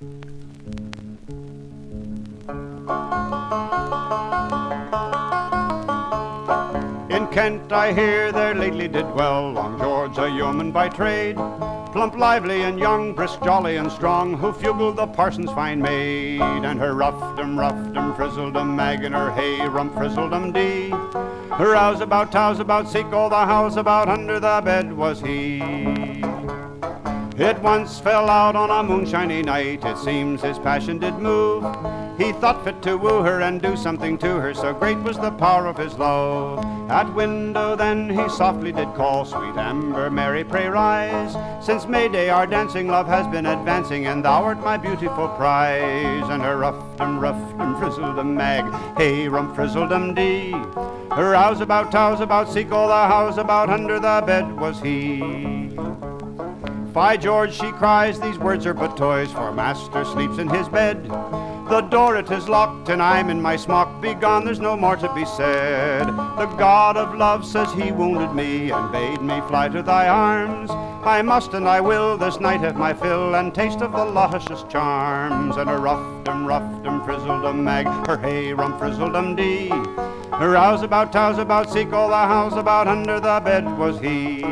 In Kent I hear there lately did dwell Long George, a yeoman by trade, plump, lively, and young, brisk, jolly, and strong, who fugled the parson's fine maid, and her roughed-em, frizzled-em mag, and her hey, rump, frizzled-em dee. Her rouse about, tows about, seek all the house about, under the bed was he. It once fell out on a moonshiny night, it seems his passion did move. He thought fit to woo her and do something to her, so great was the power of his love. At window then he softly did call, sweet Amber, Mary, pray rise. Since Mayday our dancing love has been advancing, and thou art my beautiful prize. And her roughed-em, frizzled-em mag, hey, rump, frizzled-em dee. Her rouse about, tows about, seek all the house about, under the bed was he. By George, she cries, these words are but toys, for master sleeps in his bed. The door it is locked, and I'm in my smock. Begone, there's no more to be said. The God of love says he wounded me, and bade me fly to thy arms. I must and I will this night have my fill, and taste of the luscious charms. And her roughed-em, frizzled-em mag, her hey, rump, frizzled-em dee. Her rouse about, tows about, seek all the house about, under the bed was he.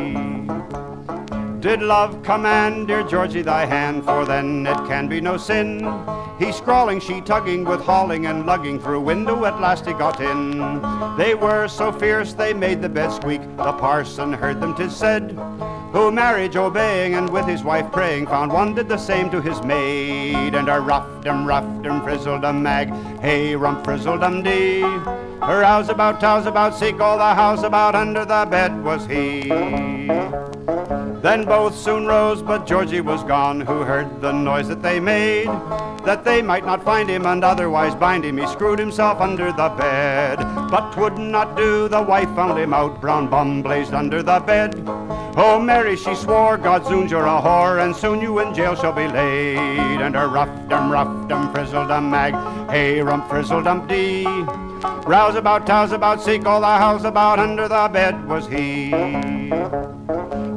Did love command, dear Georgie, thy hand, for then it can be no sin. He scrawling, she tugging, with hauling and lugging, through window at last he got in. They were so fierce they made the bed squeak, the parson heard them 'tis said, who marriage obeying and with his wife praying, found one did the same to his maid. And her roughed-em, frizzled-em mag, hey, rump, frizzled-em dee. Her rouse about, tows about, seek all the house about, under the bed was he. Then both soon rose, but Georgie was gone, who heard the noise that they made. That they might not find him and otherwise bind him, he screwed himself under the bed. But 'twould not do, the wife found him out, brown bum blazed under the bed. Oh, Mary, she swore, God's oons, you're a whore, and soon you in jail shall be laid. And her roughed-em, frizzled-em mag, hey, rump, frizzled-em dee. Rouse about, tows about, seek all the house about, under the bed was he.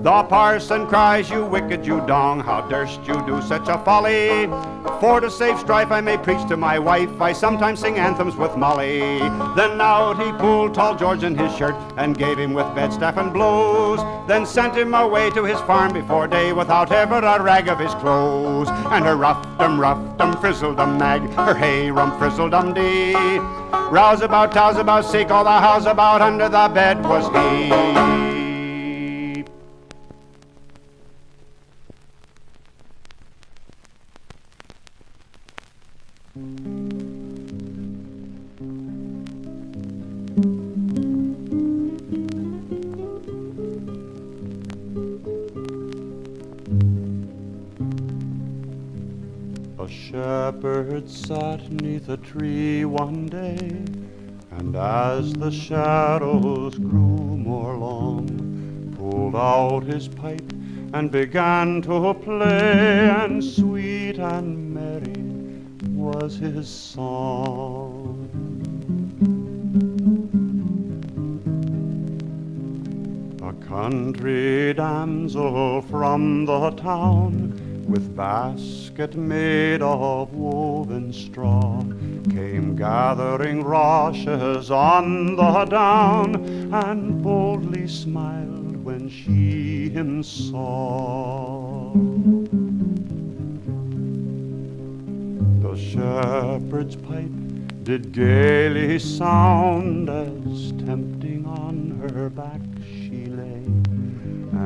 The parson cries, you wicked, you dong, how durst you do such a folly? For to save strife I may preach to my wife, I sometimes sing anthems with Molly. Then out he pulled tall George in his shirt, and gave him with bedstaff and blows. Then sent him away to his farm before day, without ever a rag of his clothes. And her roughed-em, frizzled-em mag, her hey, rump, frizzled-em dee. Rouse about, tows about, seek all the house about, under the bed was he. A shepherd sat 'neath a tree one day, and as the shadows grew more long, pulled out his pipe and began to play, and sweet and merry was his song. A country damsel from the town, with basket made of woven straw, came gathering rushes on the down, and boldly smiled when she him saw. The shepherd's pipe did gaily sound, as tempting on her back she lay,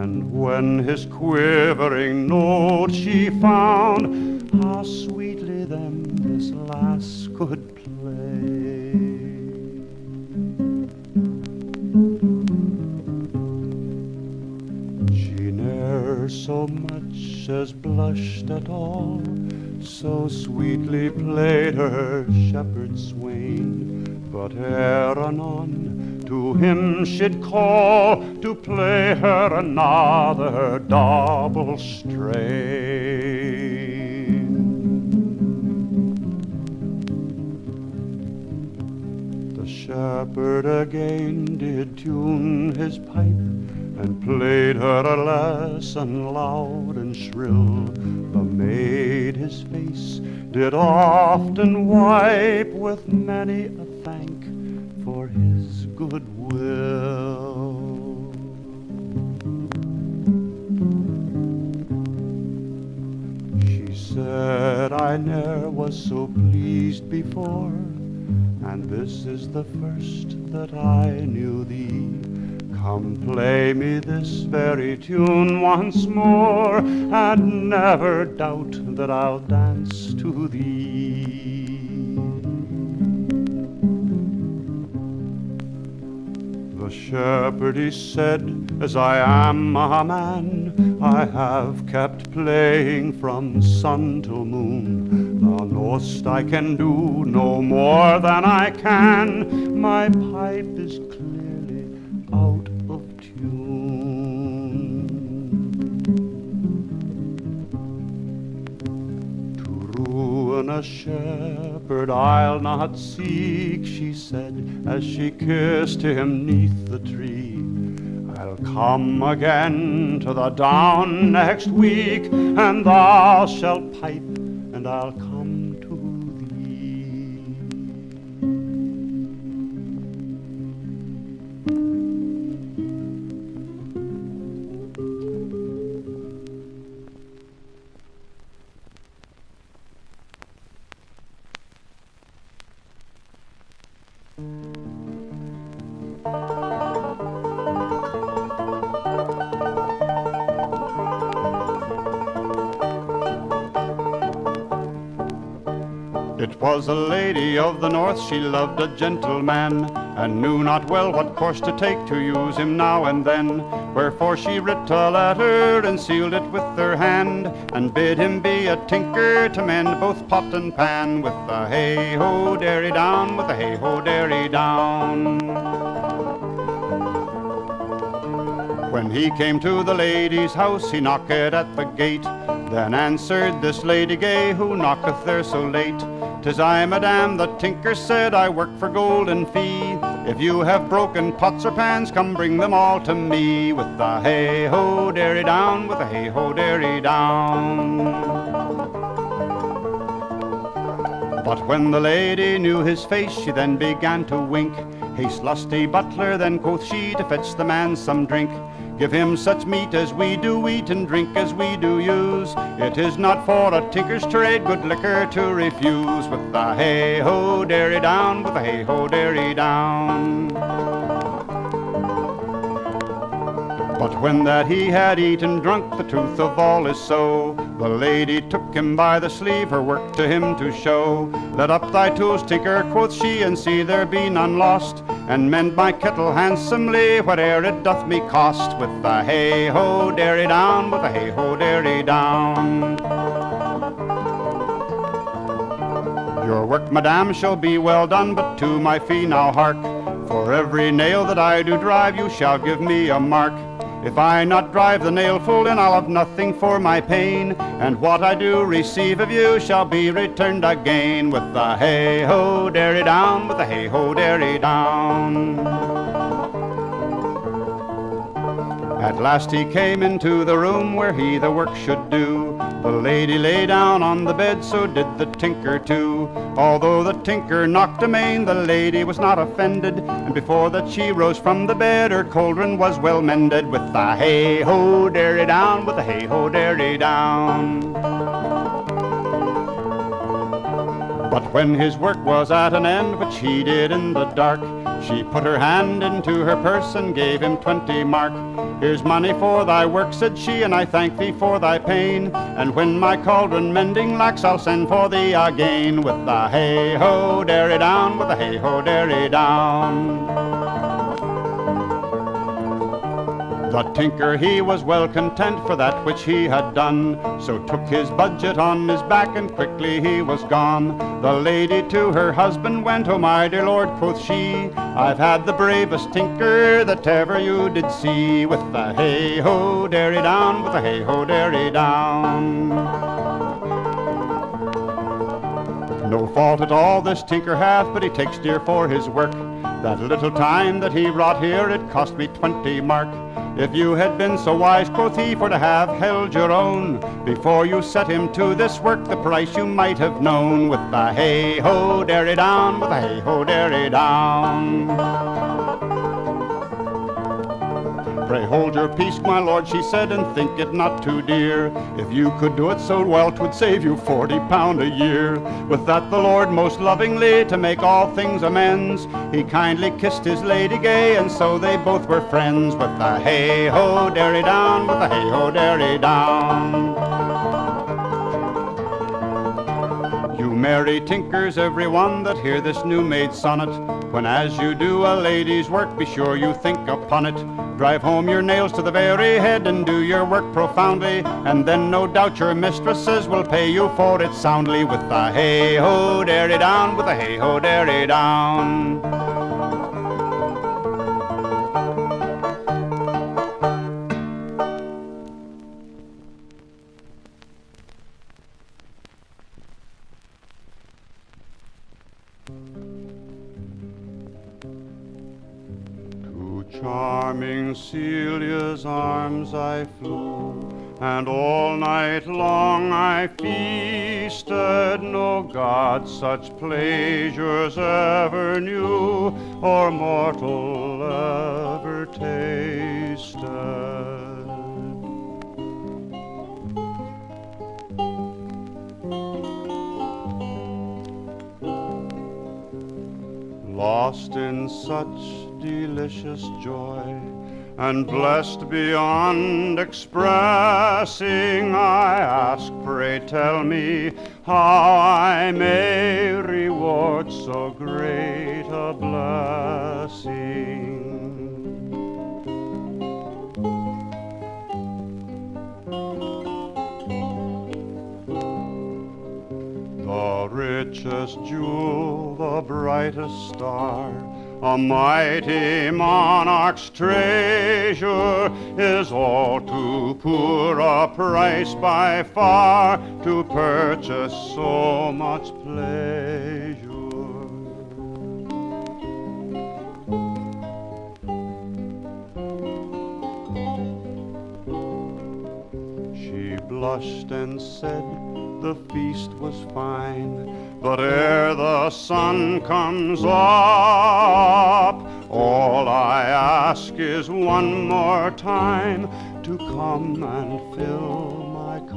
and when his quivering note she found, how sweetly then this lass could play. She ne'er so much as blushed at all, so sweetly played her shepherd swain, but ere anon to him she'd call, to play her another double strain. The shepherd again did tune his pipe, and played her a lesson loud and shrill. The maid made his face, did often wipe with many a thank for his goodwill. She said, I ne'er was so pleased before, and this is the first that I knew thee. Come play me this very tune once more, and never doubt that I'll dance to thee. The shepherd, he said, as I am a man, I have kept playing from sun till moon. Thou know'st I can do no more than I can. My pipe is clearly out of tune. To ruin a shepherd I'll not seek, she said, as she kissed him 'neath the tree. I'll come again to the down next week, and thou shalt pipe, and I'll come to thee. It was a lady of the north, she loved a gentleman, and knew not well what course to take to use him now and then. Wherefore she writ a letter and sealed it with her hand, and bid him be a tinker to mend both pot and pan, with a hey-ho derry down, with a hey-ho derry down. When he came to the lady's house, he knocked at the gate. Then answered this lady gay, who knocketh there so late? 'Tis I, madam, the tinker said, I work for golden fee. If you have broken pots or pans, come bring them all to me, with the hey-ho derry down, with the hey-ho derry down. But when the lady knew his face, she then began to wink. Haste, lusty butler, then quoth she, to fetch the man some drink. Give him such meat as we do eat, and drink as we do use. It is not for a tinker's trade good liquor to refuse, with the hey-ho derry down, with the hey-ho derry down. But when that he had eaten, drunk, the truth of all is so, the lady took him by the sleeve, her work to him to show. Let up thy tools, tinker, quoth she, and see there be none lost, and mend my kettle handsomely, whate'er it doth me cost, with the hey-ho derry down, with the hey-ho derry down. Your work, madam, shall be well done, but to my fee now hark. For every nail that I do drive, you shall give me a mark. If I not drive the nail full in, I'll have nothing for my pain, and what I do receive of you shall be returned again, with the hey-ho derry down, with the hey-ho derry down. At last he came into the room where he the work should do. The lady lay down on the bed, so did the tinker too. Although the tinker knocked amain, the lady was not offended, and before that she rose from the bed, her cauldron was well mended, with the hey-ho derry down, with the hey-ho derry down. But when his work was at an end, which he did in the dark, she put her hand into her purse and gave him 20 mark. Here's money for thy work, said she, and I thank thee for thy pain, and when my cauldron mending lacks, I'll send for thee again, with the hey-ho derry down, with the hey-ho derry down. The tinker, he was well content for that which he had done, so took his budget on his back, and quickly he was gone. The lady to her husband went, "Oh my dear lord," quoth she, "I've had the bravest tinker that ever you did see, with the hey-ho derry down, with the hey-ho derry down." No fault at all this tinker hath, but he takes dear for his work. That little time that he wrought here, it cost me 20 mark. If you had been so wise, quoth he, for to have held your own, before you set him to this work, the price you might have known. With the hey-ho, derry down, with the hey-ho, derry down. Pray hold your peace, my lord, she said, and think it not too dear. If you could do it so well, 'twould save you £40 a year. With that the lord most lovingly, to make all things amends, he kindly kissed his lady gay, and so they both were friends. With the hey-ho, derry down, with the hey-ho, derry down. You merry tinkers, every one that hear this new-made sonnet, when as you do a lady's work, be sure you think upon it. Drive home your nails to the very head and do your work profoundly, and then no doubt your mistresses will pay you for it soundly. With the hey-ho, derry down, with the hey-ho, derry down. Charming Celia's arms I flew, and all night long I feasted. No god such pleasures ever knew, or mortal ever tasted. Lost in such delicious joy, and blessed beyond expressing, I ask, pray tell me, how I may reward so great a blessing. The richest jewel, the brightest star, a mighty monarch's treasure, is all too poor a price by far to purchase so much pleasure. She blushed and said the feast was fine, but ere the sun comes up, all I ask is one more time to come and fill my cup.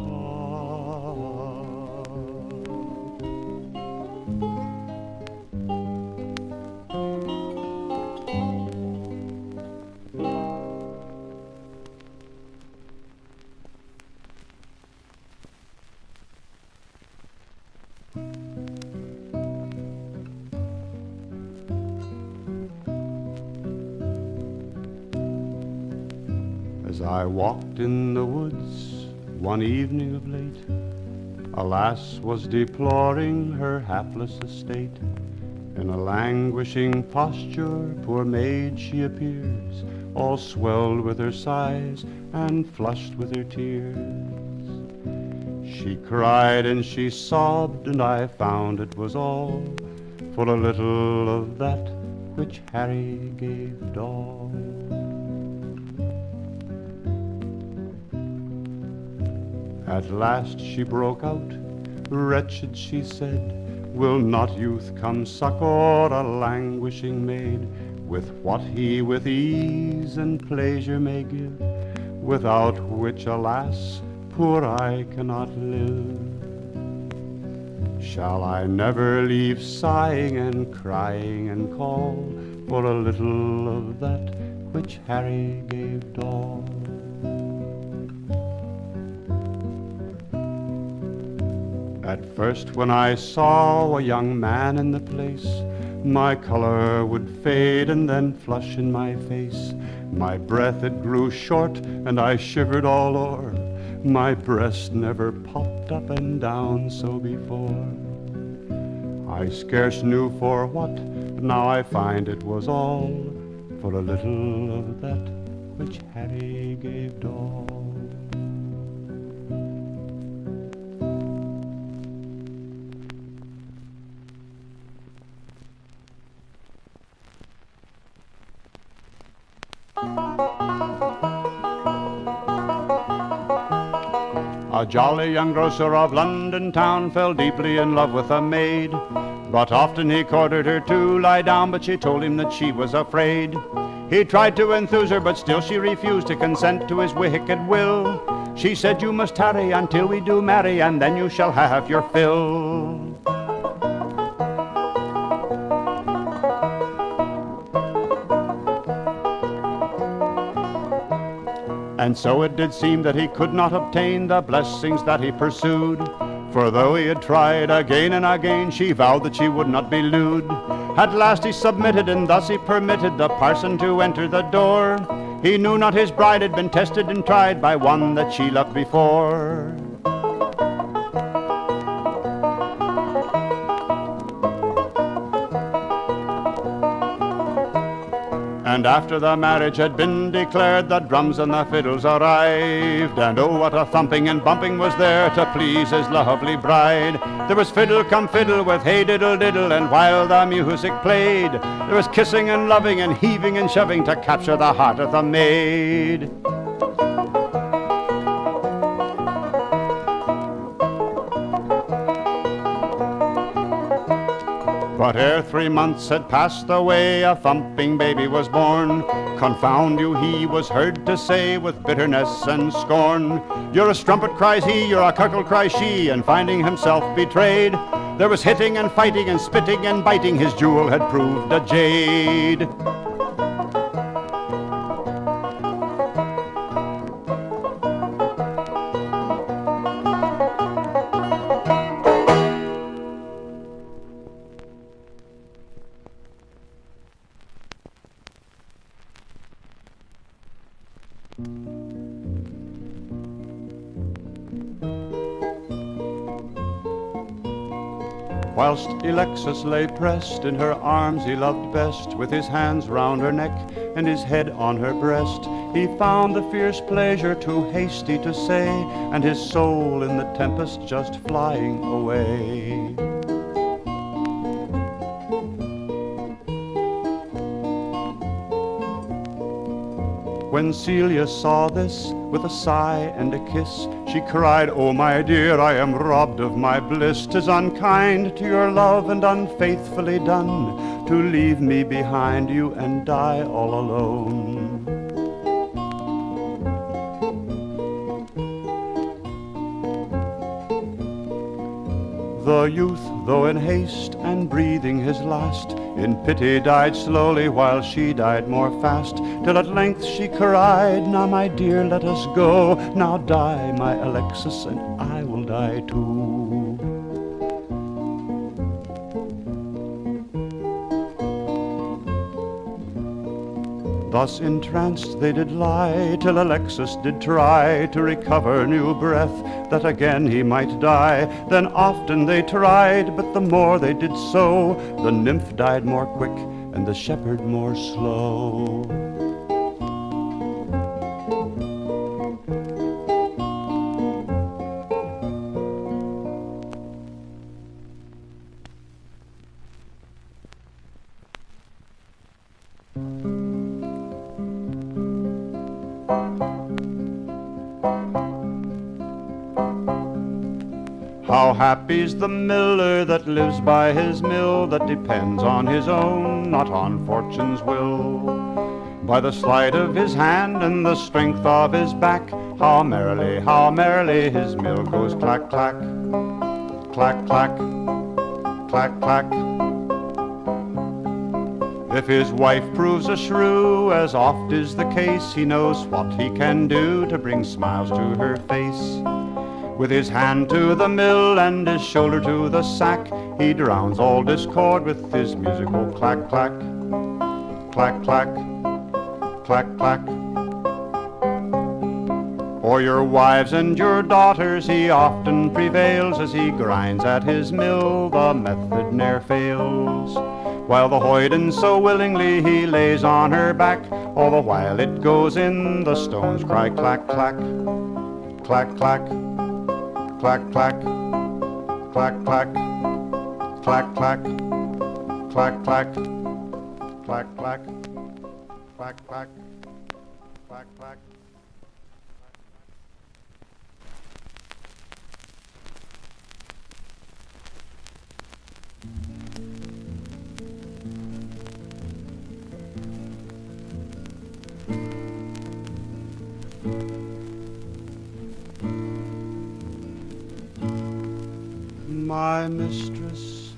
As I walked in the woods one evening of late, a lass was deploring her hapless estate. In a languishing posture, poor maid she appears, all swelled with her sighs and flushed with her tears. She cried and she sobbed, and I found it was all for a little of that which Harry gave Doll. At last she broke out, wretched she said, will not youth come succor a languishing maid, with what he with ease and pleasure may give, without which, alas, poor I cannot live. Shall I never leave sighing and crying and call for a little of that which Harry gave Doll? At first when I saw a young man in the place, my color would fade and then flush in my face. My breath it grew short and I shivered all o'er. My breast never popped up and down so before. I scarce knew for what, but now I find it was all for a little of that which Harry gave Doll. A jolly young grocer of London town fell deeply in love with a maid. But often he courted her to lie down, but she told him that she was afraid. He tried to enthuse her, but still she refused to consent to his wicked will. She said, "You must tarry until we do marry, and then you shall have your fill." And so it did seem that he could not obtain the blessings that he pursued. For though he had tried again and again, she vowed that she would not be lewd. At last he submitted, and thus he permitted the parson to enter the door. He knew not his bride had been tested and tried by one that she loved before. And after the marriage had been declared, the drums and the fiddles arrived. And oh, what a thumping and bumping was there to please his lovely bride. There was fiddle come fiddle with hey diddle diddle, and while the music played, there was kissing and loving and heaving and shoving to capture the heart of the maid. But ere 3 months had passed away, a thumping baby was born. "Confound you," he was heard to say with bitterness and scorn. "You're a strumpet," cries he, "you're a cuckold," cries she, and finding himself betrayed, there was hitting and fighting and spitting and biting, his jewel had proved a jade. Whilst Alexis lay pressed in her arms he loved best, with his hands round her neck and his head on her breast, he found the fierce pleasure too hasty to say, and his soul in the tempest just flying away. When Celia saw this, with a sigh and a kiss, she cried, "Oh, my dear, I am robbed of my bliss. 'Tis unkind to your love and unfaithfully done to leave me behind you and die all alone." The youth, though in haste and breathing his last, in pity died slowly while she died more fast, till at length she cried, "Now, my dear, let us go. Now die, my Alexis, and I will die too." Thus entranced they did lie, till Alexis did try to recover new breath, that again he might die. Then often they tried, but the more they did so, the nymph died more quick and the shepherd more slow. How happy's the miller that lives by his mill, that depends on his own, not on fortune's will. By the sleight of his hand and the strength of his back, how merrily his mill goes clack, clack, clack, clack, clack, clack. If his wife proves a shrew, as oft is the case, he knows what he can do to bring smiles to her face. With his hand to the mill and his shoulder to the sack, he drowns all discord with his musical clack, clack, clack, clack, clack, clack. O'er your wives and your daughters he often prevails, as he grinds at his mill, the method ne'er fails. While the hoyden so willingly he lays on her back, all the while it goes in, the stones cry clack, clack, clack, clack, clack, clack, clack, clack, clack, clack, clack, clack, clack, clack, clack, clack, clack, clack. My mistress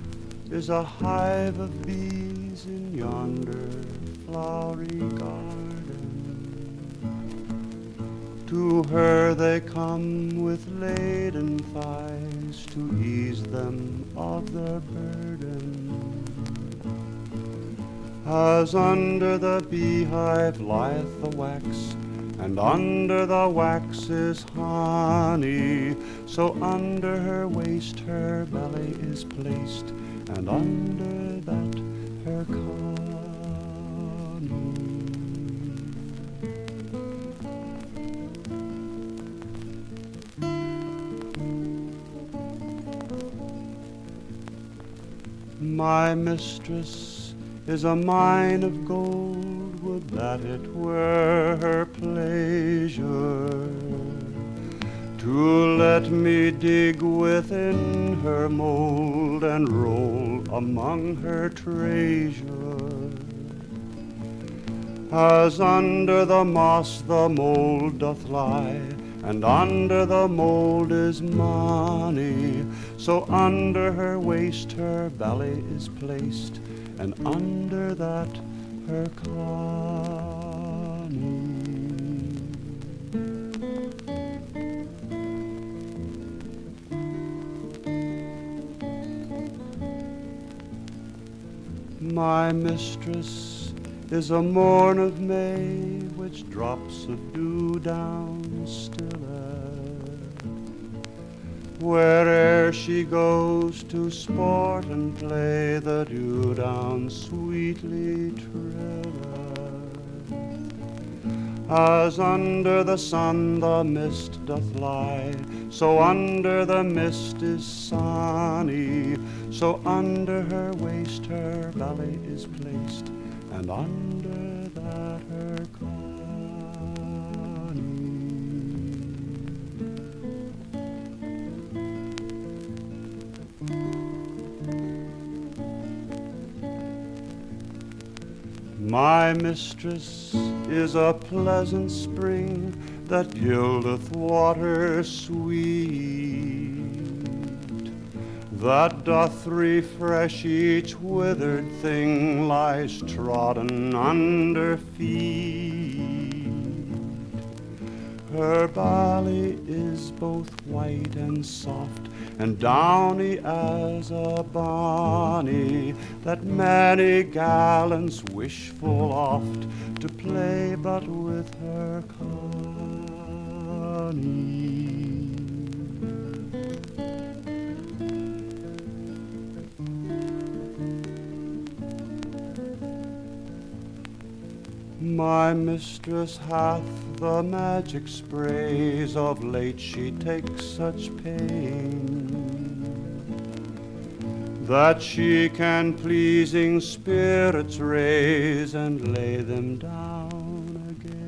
is a hive of bees in yonder flowery garden. To her they come with laden thighs to ease them of their burden. As under the beehive lieth the wax, and under the wax is honey, so under her waist her belly is placed, and under that her coney. My mistress is a mine of gold, would that it were her pleasure to let me dig within her mold and roll among her treasure. As under the moss the mold doth lie, and under the mold is money, so under her waist her belly is placed, and under that her coney. My mistress is a morn of May, which drops of dew down stiller, where'er she goes to sport and play, the dew down sweetly trilleth. As under the sun the mist doth lie, so under the mist is sunny, so under her waist her belly is placed, and under that her coney. My mistress is a pleasant spring that gildeth water sweet, that doth refresh each withered thing lies trodden under feet. Her belly is both white and soft, and downy as a bonny, that many gallants wish full oft to play but with her coney. My mistress hath the magic sprays, of late she takes such pain that she can pleasing spirits raise and lay them down again.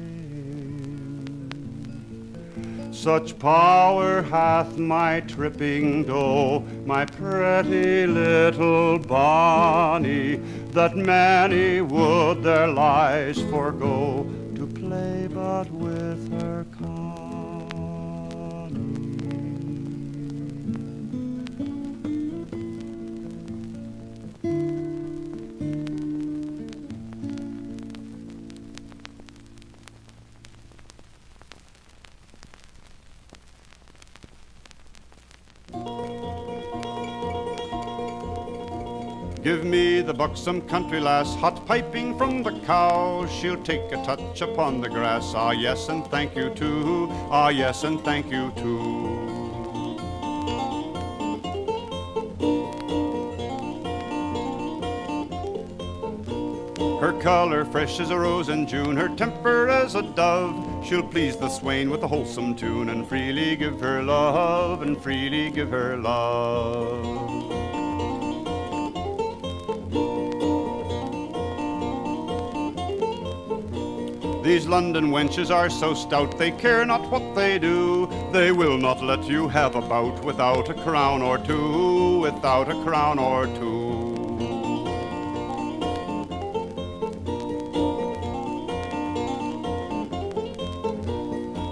Such power hath my tripping doe, my pretty little Bonnie, that many would their lives forego to play but with her coney. Give me the buxom country lass, hot piping from the cow. She'll take a touch upon the grass. Ah, yes, and thank you too. Ah, yes, and thank you too. Her color fresh as a rose in June, her temper as a dove. She'll please the swain with a wholesome tune, and freely give her love, and freely give her love. These London wenches are so stout, they care not what they do. They will not let you have a bout without a crown or two, without a crown or two.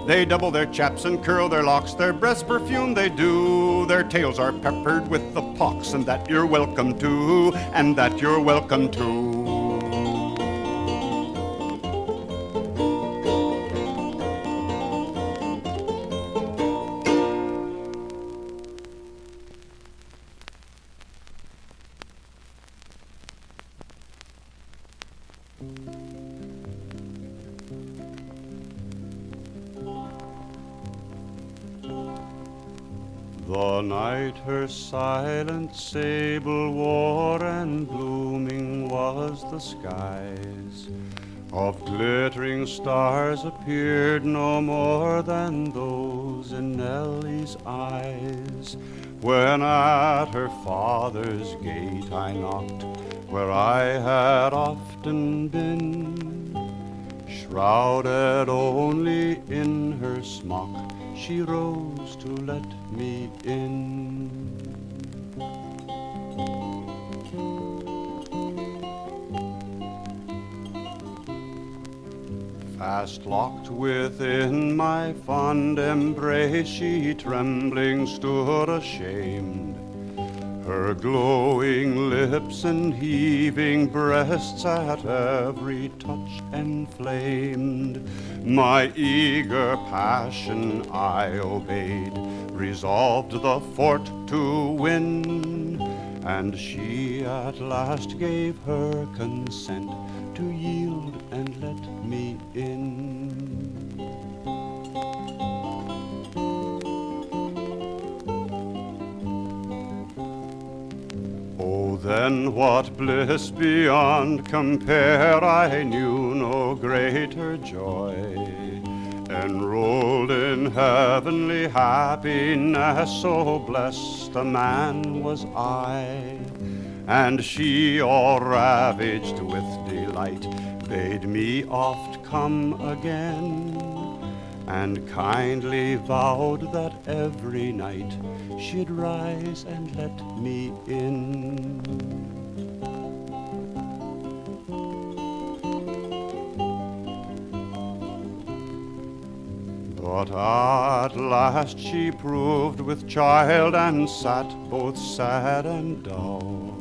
They double their chaps and curl their locks, their breaths perfume they do, their tails are peppered with the pox, and that you're welcome to, and that you're welcome to. The night her silent sable wore and blooming was the skies, of glittering stars appeared no more than those in Nellie's eyes. When at her father's gate I knocked, where I had often been, shrouded only in her smock, she rose to let me in. Fast locked within my fond embrace, she trembling stood ashamed, her glowing lips and heaving breasts at every touch enflamed. My eager passion I obeyed, resolved the fort to win, and she at last gave her consent to yield and let me in. Oh, then what bliss beyond compare, I knew no greater joy. Enrolled in heavenly happiness, so blessed a man was I. And she, all ravaged with delight, bade me oft come again, and kindly vowed that every night she'd rise and let me in. But at last she proved with child and sat both sad and dull,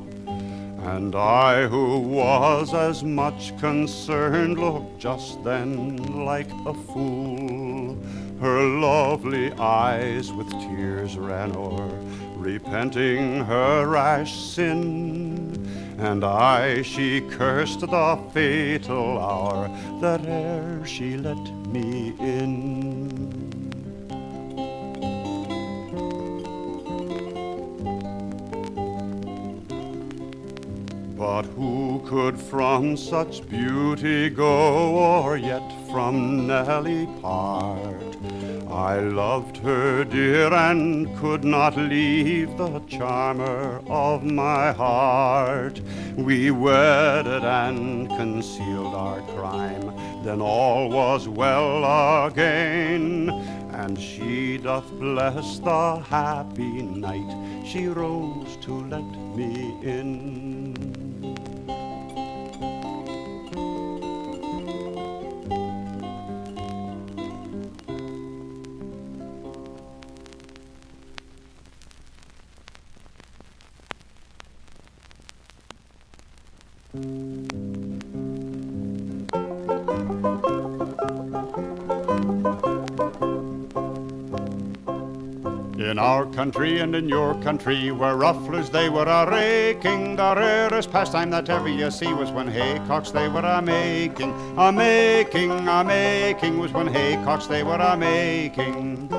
and I, who was as much concerned, looked just then like a fool. Her lovely eyes with tears ran o'er, repenting her rash sin, and she cursed the fatal hour that ere she let me in. But who could from such beauty go, or yet from Nellie part? I loved her dear and could not leave the charmer of my heart. We wedded and concealed our crime, then all was well again, and she doth bless the happy night she rose to let me in. In our country and in your country, where rufflers they were a-raking, the rarest pastime that ever you see was when haycocks they were a-making. A-making was when haycocks they were a-making.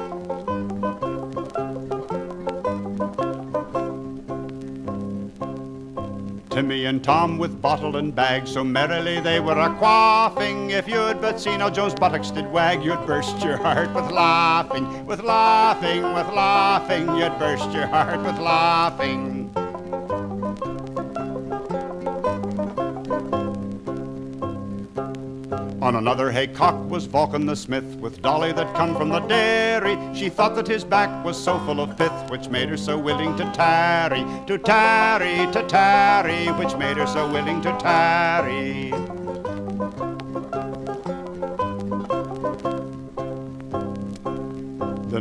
Timmy and Tom with bottle and bag, so merrily they were a-quaffing. If you'd but seen how Joan's buttocks did wag, you'd burst your heart with laughing, with laughing, with laughing. You'd burst your heart with laughing. On another haycock was Vulcan the smith, with Dolly that come from the dairy. She thought that his back was so full of pith, which made her so willing to tarry, to tarry, to tarry, which made her so willing to tarry.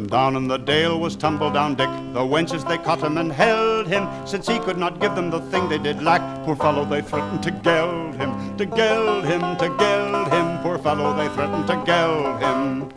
When down in the dale was Tumble-down Dick, the wenches they caught him and held him. Since he could not give them the thing they did lack, poor fellow they threatened to geld him, to geld him, to geld him. Poor fellow they threatened to geld him.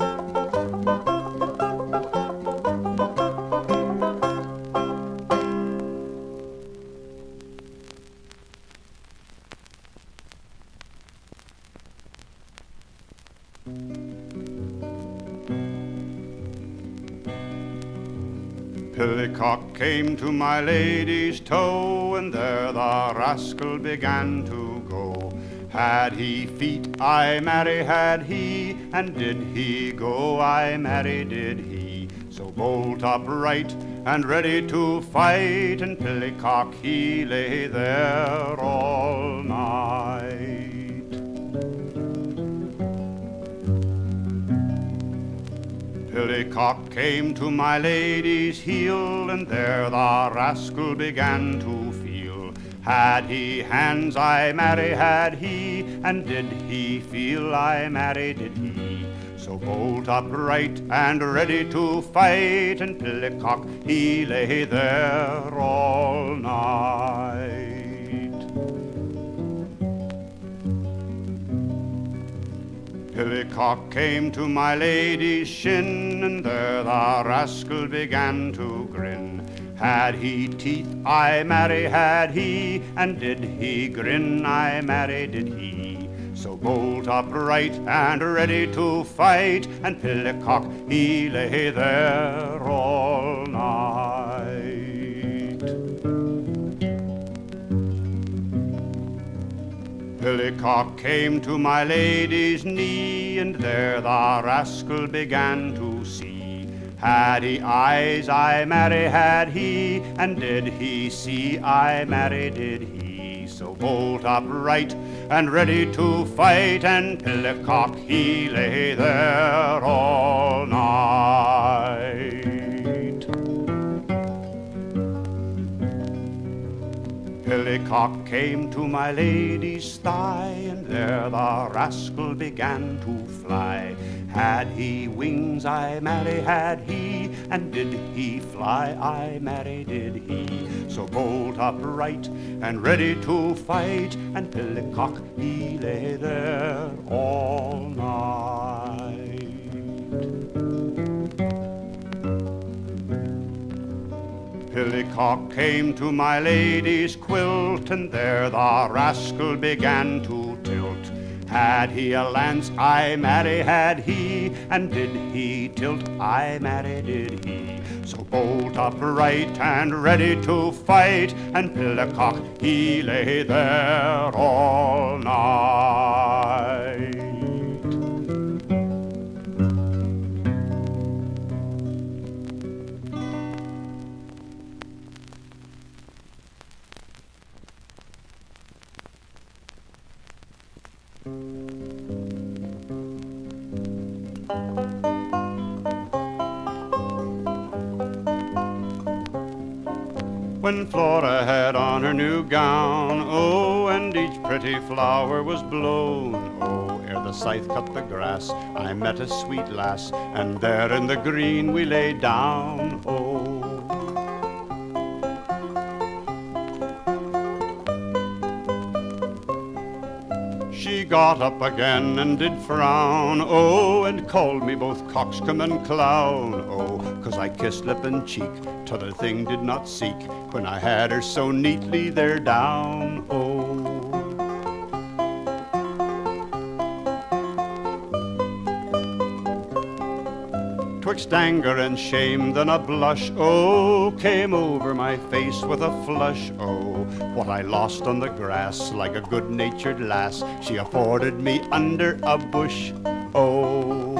Pillicock came to my lady's toe, and there the rascal began to go. Had he feet, I marry, had he, and did he go, I marry, did he. So bolt upright and ready to fight, and Pillicock he lay there all night. Pillicock came to my lady's heel, and there the rascal began to feel. Had he hands, I marry, had he, and did he feel, I marry, did he. So bolt upright and ready to fight, and Pillicock he lay there all night. Pillicock came to my lady's shin, and there the rascal began to grin. Had he teeth, I marry, had he, and did he grin, I marry, did he. So bolt upright and ready to fight, and Pillicock he lay there all night. Pillicock came to my lady's knee, and there the rascal began to see. Had he eyes, I marry, had he, and did he see, I marry, did he. So bolt upright and ready to fight, and Pillicock he lay there all night. Pillicock came to my lady's thigh, and there the rascal began to fly. Had he wings, I marry, had he, and did he fly, I marry, did he. So bolt upright and ready to fight, and Pillicock he lay there all night. Pillicock came to my lady's quilt, and there the rascal began to tilt. Had he a lance, I marry, had he, and did he tilt, I marry, did he. So bolt upright and ready to fight, and Pillicock he lay there all night. When Flora had on her new gown, oh, and each pretty flower was blown, oh, ere the scythe cut the grass, I met a sweet lass, and there in the green we lay down, oh. She got up again and did frown, oh, and called me both coxcomb and clown, oh, 'cause I kissed lip and cheek, t'other thing did not seek, when I had her so neatly there down, oh. Twixt anger and shame then a blush, oh, came over my face with a flush, oh. What I lost on the grass, like a good-natured lass, she afforded me under a bush, oh.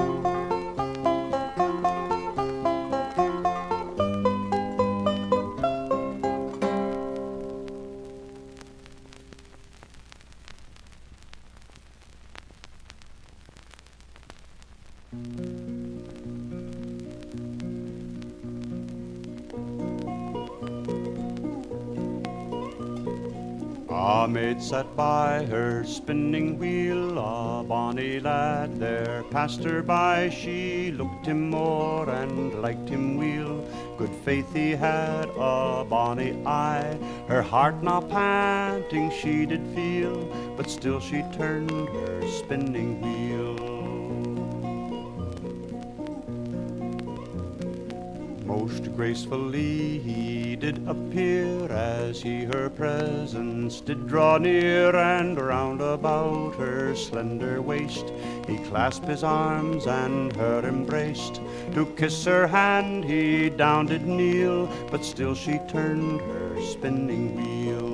A maid sat by her spinning wheel, a bonny lad there passed her by. She looked him more and liked him weel. Good faith he had a bonny eye. Her heart now panting she did feel, but still she turned her spinning wheel. Most gracefully he did appear as he her presence did draw near, and round about her slender waist he clasped his arms and her embraced. To kiss her hand he down did kneel, but still she turned her spinning wheel.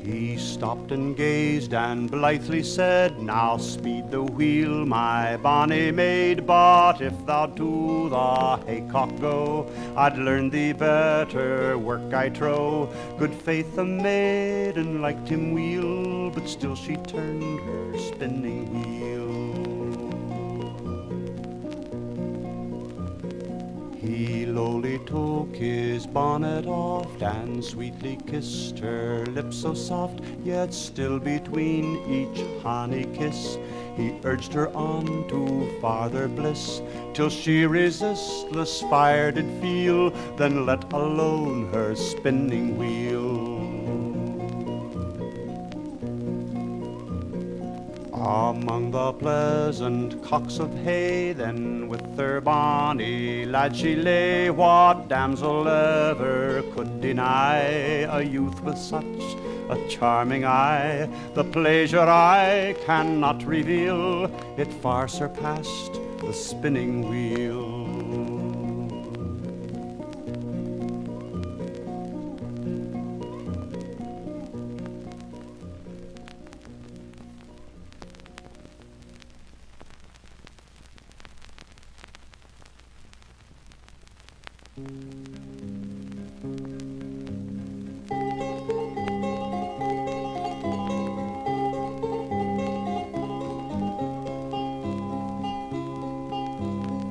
He stopped and gazed and blithely said, "Now speed the wheel, my bonny maid, but if thou to the haycock go, I'd learn thee better work, I trow." Good faith the maiden liked him weel, but still she turned her spinning wheel. He lowly took his bonnet off and sweetly kissed her lips so soft, yet still between each honey kiss he urged her on to farther bliss, till she resistless fire did feel, then let alone her spinning wheel. Among the pleasant cocks of hay, then with her bonny lad she lay. What damsel ever could deny a youth with such a charming eye? The pleasure I cannot reveal, it far surpassed the spinning wheel.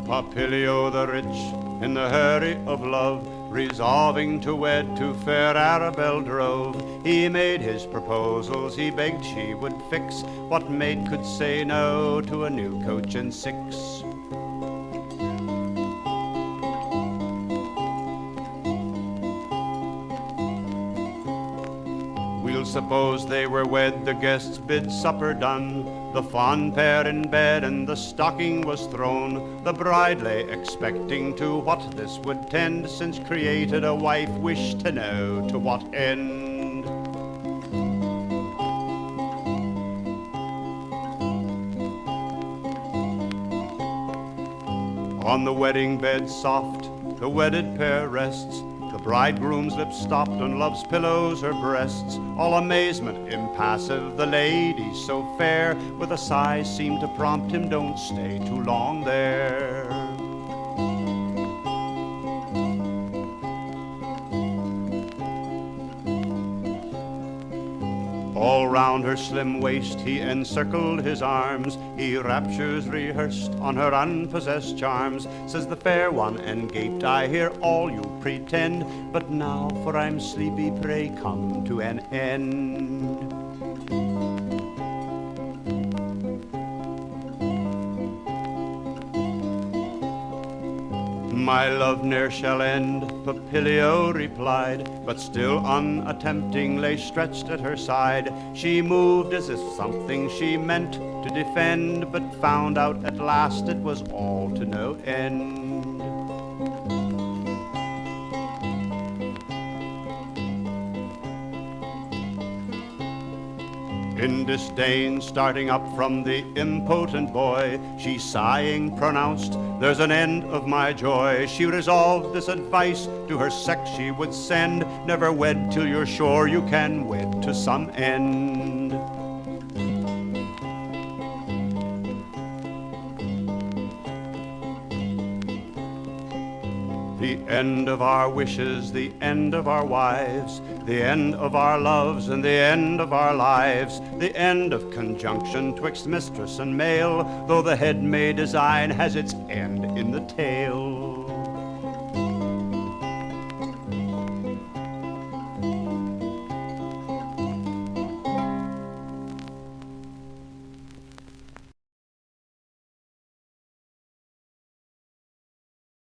Papilio the rich, in the hurry of love, resolving to wed to fair Arabelle drove. He made his proposals, he begged she would fix. What maid could say no to a new coach and six? We'll suppose they were wed, the guests bid supper done, the fond pair in bed and the stocking was thrown. The bride lay expecting to what this would tend, since created a wife wished to know to what end. On the wedding bed soft the wedded pair rests, the bridegroom's lips stopped on love's pillows her breasts. All amazement impassive, the lady so fair, with a sigh seemed to prompt him, "Don't stay too long there." All round her slim waist he encircled his arms, he raptures rehearsed on her unpossessed charms. Says the fair one, and gaped, "I hear all you pretend, but now, for I'm sleepy, pray come to an end." "My love ne'er shall end," Papilio replied, but still unattempting lay stretched at her side. She moved as if something she meant to defend, but found out at last it was all to no end. In disdain, starting up from the impotent boy, she sighing pronounced, "There's an end of my joy." She resolved this advice to her sex she would send, "Never wed till you're sure you can wed to some end." The end of our wishes, the end of our wives, the end of our loves and the end of our lives, the end of conjunction twixt mistress and male, though the head may design has its end in the tail.